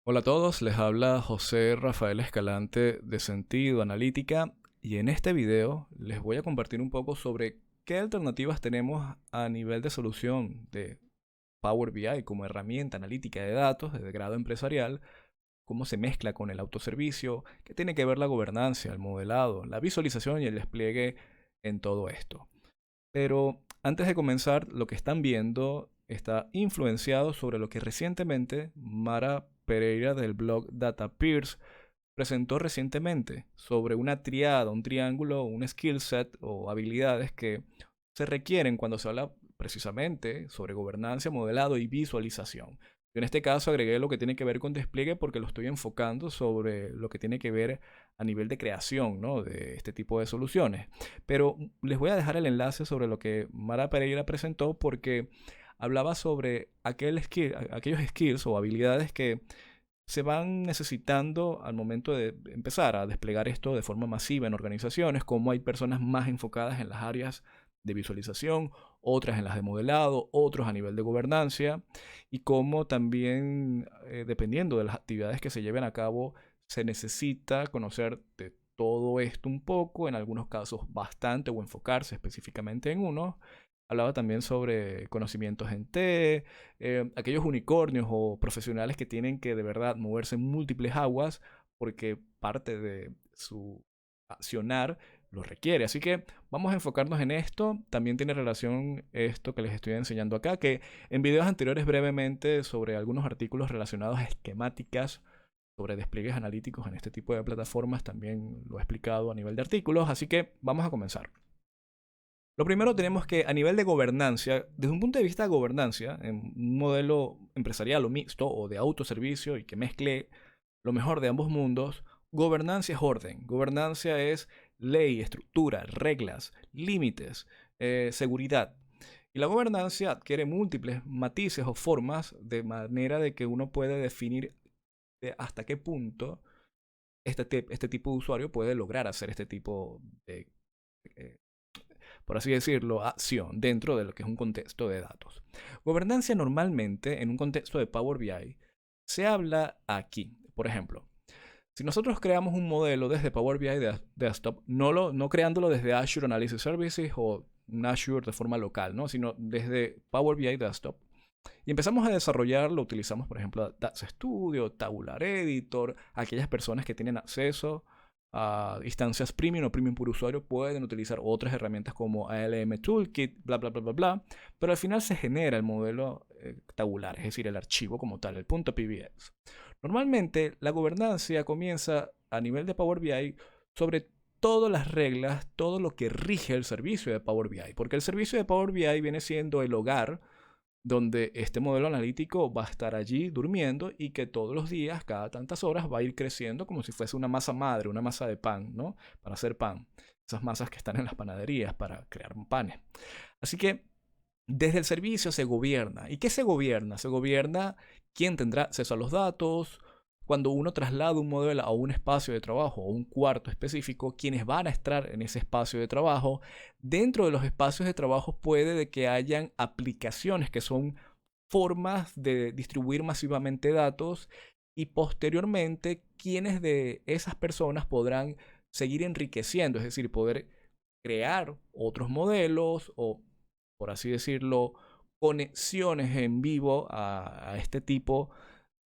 Hola a todos, les habla José Rafael Escalante de Sentido Analítica y en este video les voy a compartir un poco sobre qué alternativas tenemos a nivel de solución de Power BI como herramienta analítica de datos de grado empresarial, cómo se mezcla con el autoservicio, qué tiene que ver la gobernanza, el modelado, la visualización y el despliegue en todo esto. Pero antes de comenzar, lo que están viendo está influenciado sobre lo que recientemente Mara Pereira del blog DataPeers presentó recientemente sobre una triada, un triángulo, un skill set o habilidades que se requieren cuando se habla precisamente sobre gobernanza, modelado y visualización. Yo en este caso agregué lo que tiene que ver con despliegue porque lo estoy enfocando sobre lo que tiene que ver a nivel de creación, ¿no?, de este tipo de soluciones. Pero les voy a dejar el enlace sobre lo que Mara Pereira presentó porque hablaba sobre aquellos skills o habilidades que se van necesitando al momento de empezar a desplegar esto de forma masiva en organizaciones, como hay personas más enfocadas en las áreas de visualización, otras en las de modelado, otros a nivel de gobernanza, y cómo también, dependiendo de las actividades que se lleven a cabo, se necesita conocer de todo esto un poco, en algunos casos bastante, o enfocarse específicamente en uno. Hablaba también sobre conocimientos en T, aquellos unicornios o profesionales que tienen que de verdad moverse en múltiples aguas porque parte de su accionar lo requiere. Así que vamos a enfocarnos en esto. También tiene relación esto que les estoy enseñando acá, que en videos anteriores brevemente sobre algunos artículos relacionados a esquemáticas sobre despliegues analíticos en este tipo de plataformas también lo he explicado a nivel de artículos. Así que vamos a comenzar. Lo primero tenemos que a nivel de gobernanza, desde un punto de vista de gobernanza, en un modelo empresarial o mixto o de autoservicio y que mezcle lo mejor de ambos mundos, gobernanza es orden. Gobernanza es ley, estructura, reglas, límites, seguridad. Y la gobernanza adquiere múltiples matices o formas de manera de que uno puede definir hasta qué punto este tipo de usuario puede lograr hacer este tipo de eh, por así decirlo, acción dentro de lo que es un contexto de datos. Gobernanza normalmente en un contexto de Power BI se habla aquí. Por ejemplo, si nosotros creamos un modelo desde Power BI Desktop, no creándolo desde Azure Analysis Services o un Azure de forma local, ¿no?, sino desde Power BI Desktop, y empezamos a desarrollarlo, utilizamos por ejemplo DAX Studio, Tabular Editor. Aquellas personas que tienen acceso a instancias premium o premium por usuario pueden utilizar otras herramientas como ALM Toolkit, bla, bla, bla, bla, bla. Pero al final se genera el modelo tabular, es decir, el archivo como tal, el punto .pbs. Normalmente la gobernanza comienza a nivel de Power BI sobre todas las reglas, todo lo que rige el servicio de Power BI, porque el servicio de Power BI viene siendo el hogar donde este modelo analítico va a estar allí durmiendo y que todos los días, cada tantas horas, va a ir creciendo como si fuese una masa madre, una masa de pan, ¿no?, para hacer pan. Esas masas que están en las panaderías para crear panes. Así que desde el servicio se gobierna. ¿Y qué se gobierna? Se gobierna quién tendrá acceso a los datos. Cuando uno traslada un modelo a un espacio de trabajo o un cuarto específico, quienes van a estar en ese espacio de trabajo. Dentro de los espacios de trabajo puede de que hayan aplicaciones que son formas de distribuir masivamente datos, y posteriormente quienes de esas personas podrán seguir enriqueciendo, es decir, poder crear otros modelos o, por así decirlo, conexiones en vivo a este tipo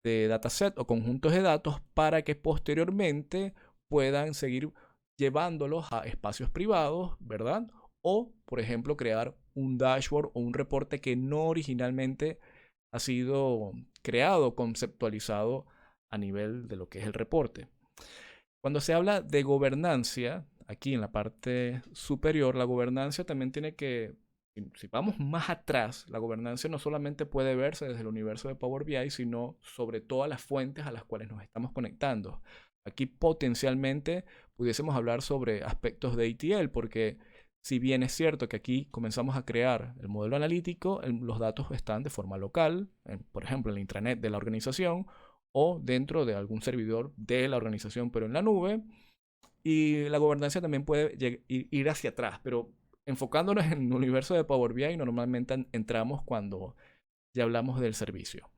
de dataset o conjuntos de datos para que posteriormente puedan seguir llevándolos a espacios privados, ¿verdad? O, por ejemplo, crear un dashboard o un reporte que no originalmente ha sido creado, conceptualizado a nivel de lo que es el reporte. Cuando se habla de gobernanza, aquí en la parte superior, la gobernanza también tiene que, si vamos más atrás, la gobernanza no solamente puede verse desde el universo de Power BI, sino sobre todas las fuentes a las cuales nos estamos conectando. Aquí potencialmente pudiésemos hablar sobre aspectos de ETL, porque si bien es cierto que aquí comenzamos a crear el modelo analítico, los datos están de forma local, por ejemplo en la intranet de la organización o dentro de algún servidor de la organización, pero en la nube. Y la gobernanza también puede ir hacia atrás, pero enfocándonos en el universo de Power BI, normalmente entramos cuando ya hablamos del servicio.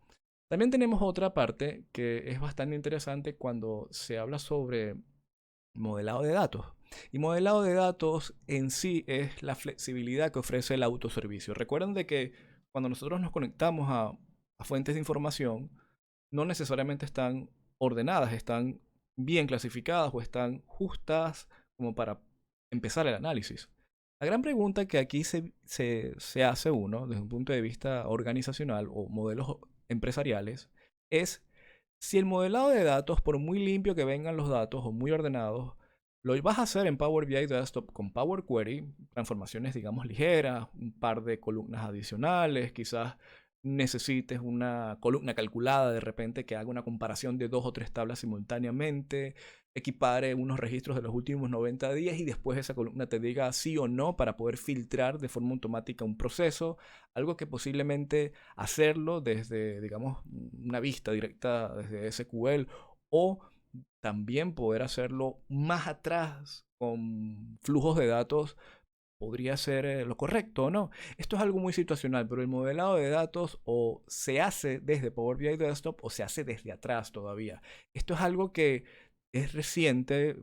También tenemos otra parte que es bastante interesante cuando se habla sobre modelado de datos. Y modelado de datos en sí es la flexibilidad que ofrece el autoservicio. Recuerden de que cuando nosotros nos conectamos a fuentes de información, no necesariamente están ordenadas, están bien clasificadas o están justas como para empezar el análisis. La gran pregunta que aquí se hace uno desde un punto de vista organizacional o modelos empresariales es si el modelado de datos, por muy limpio que vengan los datos o muy ordenados, lo vas a hacer en Power BI Desktop con Power Query, transformaciones digamos ligeras, un par de columnas adicionales, quizás necesites una columna calculada de repente que haga una comparación de 2 o 3 tablas simultáneamente, equipare unos registros de los últimos 90 días y después esa columna te diga sí o no para poder filtrar de forma automática un proceso, algo que posiblemente hacerlo desde, digamos, una vista directa desde SQL o también poder hacerlo más atrás con flujos de datos podría ser lo correcto o no. Esto es algo muy situacional, pero el modelado de datos o se hace desde Power BI Desktop o se hace desde atrás todavía. Esto es algo que es reciente.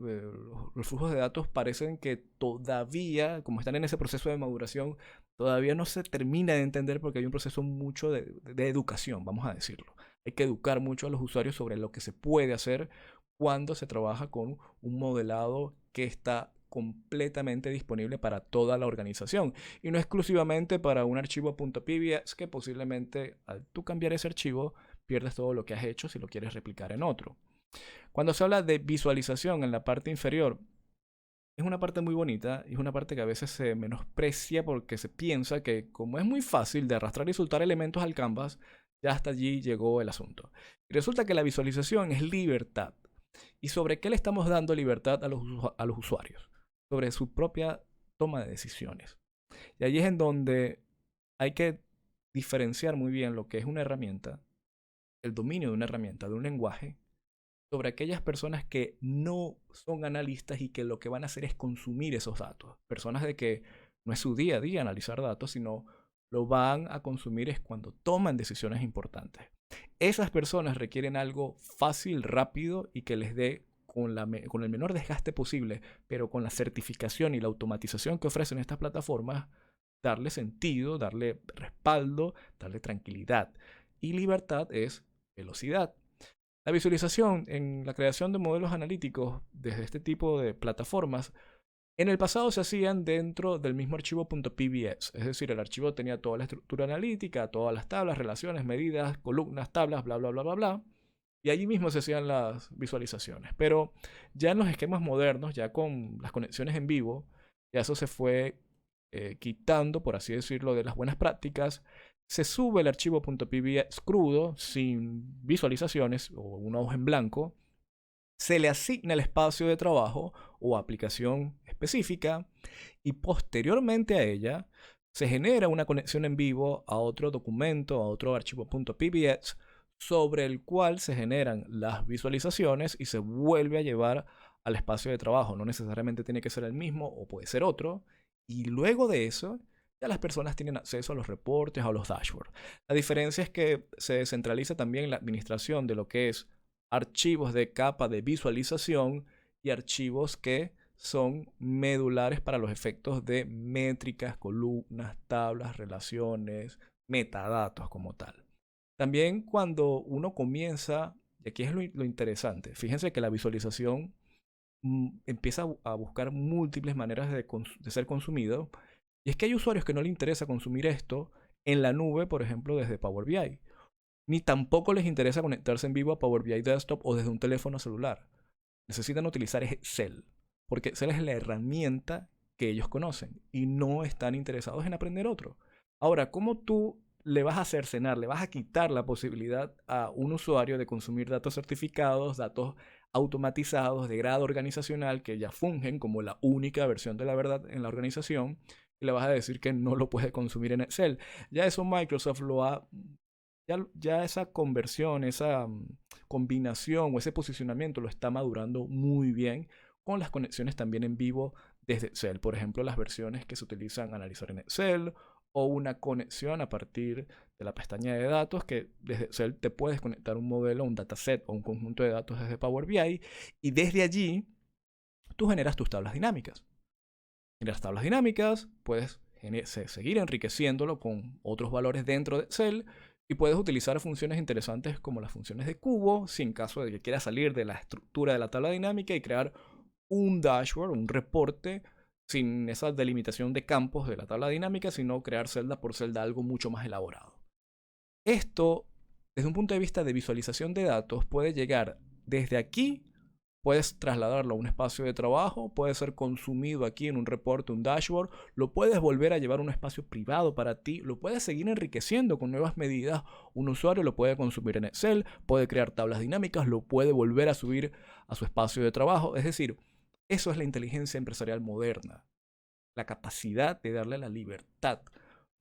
Los flujos de datos parecen que todavía, como están en ese proceso de maduración, todavía no se termina de entender porque hay un proceso mucho de educación, vamos a decirlo. Hay que educar mucho a los usuarios sobre lo que se puede hacer cuando se trabaja con un modelado que está completamente disponible para toda la organización y no exclusivamente para un archivo .pbs que posiblemente al tú cambiar ese archivo pierdes todo lo que has hecho si lo quieres replicar en otro. Cuando se habla de visualización en la parte inferior, es una parte muy bonita y es una parte que a veces se menosprecia porque se piensa que como es muy fácil de arrastrar y soltar elementos al canvas, ya hasta allí llegó el asunto. Y resulta que la visualización es libertad. ¿Y sobre qué le estamos dando libertad a los usuarios? Sobre su propia toma de decisiones. Y allí es en donde hay que diferenciar muy bien lo que es una herramienta, el dominio de una herramienta, de un lenguaje, sobre aquellas personas que no son analistas y que lo que van a hacer es consumir esos datos. Personas de que no es su día a día analizar datos, sino lo van a consumir es cuando toman decisiones importantes. Esas personas requieren algo fácil, rápido y que les dé con el menor desgaste posible, pero con la certificación y la automatización que ofrecen estas plataformas, darle sentido, darle respaldo, darle tranquilidad. Y libertad es velocidad. La visualización en la creación de modelos analíticos desde este tipo de plataformas en el pasado se hacían dentro del mismo archivo .pbs, es decir, el archivo tenía toda la estructura analítica, todas las tablas, relaciones, medidas, columnas, tablas, bla, bla, bla, bla, bla, y allí mismo se hacían las visualizaciones. Pero ya en los esquemas modernos, ya con las conexiones en vivo, ya eso se fue quitando, por así decirlo, de las buenas prácticas. Se sube el archivo .pbs crudo, sin visualizaciones o una hoja en blanco, se le asigna el espacio de trabajo o aplicación específica y posteriormente a ella se genera una conexión en vivo a otro documento, a otro archivo .pbs sobre el cual se generan las visualizaciones y se vuelve a llevar al espacio de trabajo. No necesariamente tiene que ser el mismo o puede ser otro. Y luego de eso, ya las personas tienen acceso a los reportes o a los dashboards. La diferencia es que se descentraliza también la administración de lo que es archivos de capa de visualización y archivos que son medulares para los efectos de métricas, columnas, tablas, relaciones, metadatos como tal. También cuando uno comienza, y aquí es lo interesante, fíjense que la visualización empieza a buscar múltiples maneras de ser consumido, y es que hay usuarios que no les interesa consumir esto en la nube, por ejemplo, desde Power BI ni tampoco les interesa conectarse en vivo a Power BI Desktop o desde un teléfono celular. Necesitan utilizar Excel, porque Excel es la herramienta que ellos conocen y no están interesados en aprender otro. Ahora, ¿cómo tú le vas a cercenar, le vas a quitar la posibilidad a un usuario de consumir datos certificados, datos automatizados de grado organizacional que ya fungen como la única versión de la verdad en la organización y le vas a decir que no lo puede consumir en Excel? Ya eso Microsoft lo ha ya esa conversión, esa combinación o ese posicionamiento lo está madurando muy bien con las conexiones también en vivo desde Excel. Por ejemplo, las versiones que se utilizan analizar en Excel o una conexión a partir de la pestaña de datos que desde Excel te puedes conectar un modelo, un dataset o un conjunto de datos desde Power BI y desde allí tú generas tus tablas dinámicas. Generas tablas dinámicas, puedes seguir enriqueciéndolo con otros valores dentro de Excel y puedes utilizar funciones interesantes como las funciones de cubo, si en caso de que quieras salir de la estructura de la tabla dinámica y crear un dashboard, un reporte, sin esa delimitación de campos de la tabla dinámica, sino crear celda por celda algo mucho más elaborado. Esto, desde un punto de vista de visualización de datos, puede llegar desde aquí. Puedes trasladarlo a un espacio de trabajo, puede ser consumido aquí en un reporte, un dashboard, lo puedes volver a llevar a un espacio privado para ti, lo puedes seguir enriqueciendo con nuevas medidas. Un usuario lo puede consumir en Excel, puede crear tablas dinámicas, lo puede volver a subir a su espacio de trabajo. Es decir, eso es la inteligencia empresarial moderna, la capacidad de darle la libertad,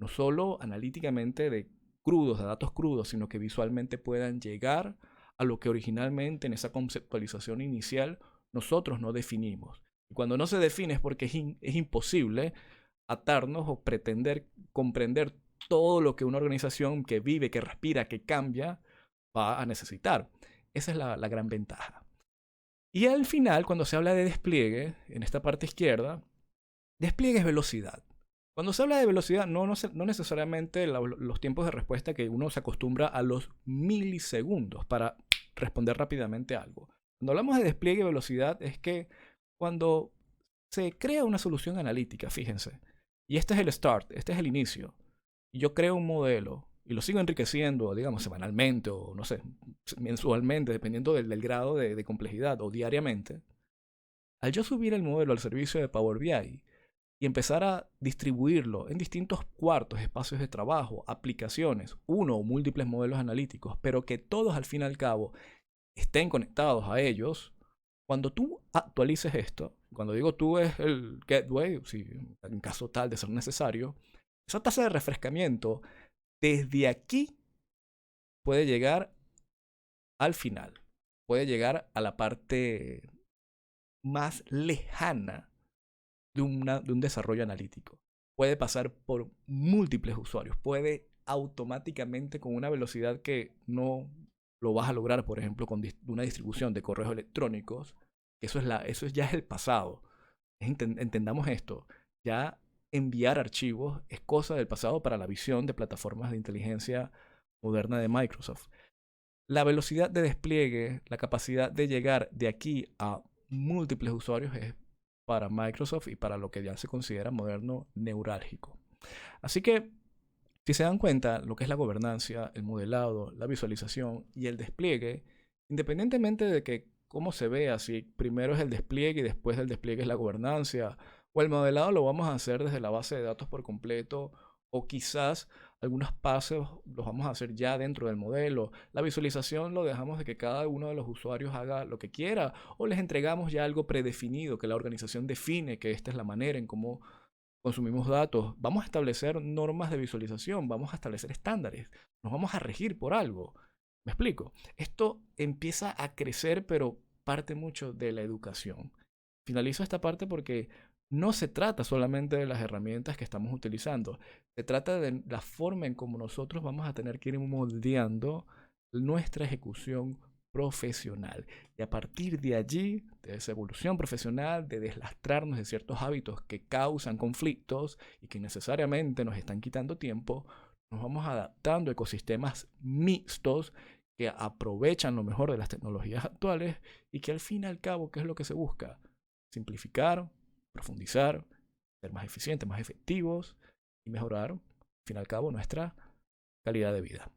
no solo analíticamente de crudos, de datos crudos, sino que visualmente puedan llegar a lo que originalmente en esa conceptualización inicial nosotros no definimos. Y cuando no se define es porque es imposible atarnos o pretender comprender todo lo que una organización que vive, que respira, que cambia, va a necesitar. Esa es la gran ventaja. Y al final, cuando se habla de despliegue, en esta parte izquierda, despliegue es velocidad. Cuando se habla de velocidad, no necesariamente los tiempos de respuesta que uno se acostumbra a los milisegundos para responder rápidamente a algo. Cuando hablamos de despliegue y velocidad es que cuando se crea una solución analítica, fíjense, y este es el start, este es el inicio, y yo creo un modelo y lo sigo enriqueciendo, digamos, semanalmente o no sé, mensualmente, dependiendo del grado de complejidad o diariamente, al yo subir el modelo al servicio de Power BI, y empezar a distribuirlo en distintos cuartos, espacios de trabajo, aplicaciones, uno o múltiples modelos analíticos, pero que todos al fin y al cabo estén conectados a ellos, cuando tú actualices esto, cuando digo tú es el gateway, si en caso tal de ser necesario, esa tasa de refrescamiento desde aquí puede llegar al final, puede llegar a la parte más lejana de un desarrollo analítico. Puede pasar por múltiples usuarios. Puede automáticamente con una velocidad que no lo vas a lograr, por ejemplo, con una distribución de correos electrónicos. Eso ya es el pasado. Entendamos esto. Ya enviar archivos es cosa del pasado para la visión de plataformas de inteligencia moderna de Microsoft. La velocidad de despliegue, la capacidad de llegar de aquí a múltiples usuarios es para Microsoft y para lo que ya se considera moderno neurálgico. Así que, si se dan cuenta, lo que es la gobernanza, el modelado, la visualización y el despliegue, independientemente de que cómo se vea, si primero es el despliegue y después del despliegue es la gobernanza, o el modelado lo vamos a hacer desde la base de datos por completo, o quizás algunos pasos los vamos a hacer ya dentro del modelo. La visualización lo dejamos de que cada uno de los usuarios haga lo que quiera, o les entregamos ya algo predefinido, que la organización define que esta es la manera en cómo consumimos datos. Vamos a establecer normas de visualización, vamos a establecer estándares, nos vamos a regir por algo. ¿Me explico? Esto empieza a crecer, pero parte mucho de la educación. Finalizo esta parte porque no se trata solamente de las herramientas que estamos utilizando, se trata de la forma en cómo nosotros vamos a tener que ir moldeando nuestra ejecución profesional. Y a partir de allí, de esa evolución profesional, de deslastrarnos de ciertos hábitos que causan conflictos y que necesariamente nos están quitando tiempo, nos vamos adaptando a ecosistemas mixtos que aprovechan lo mejor de las tecnologías actuales y que al fin y al cabo, ¿qué es lo que se busca? Simplificar, profundizar, ser más eficientes, más efectivos y mejorar, al fin y al cabo, nuestra calidad de vida.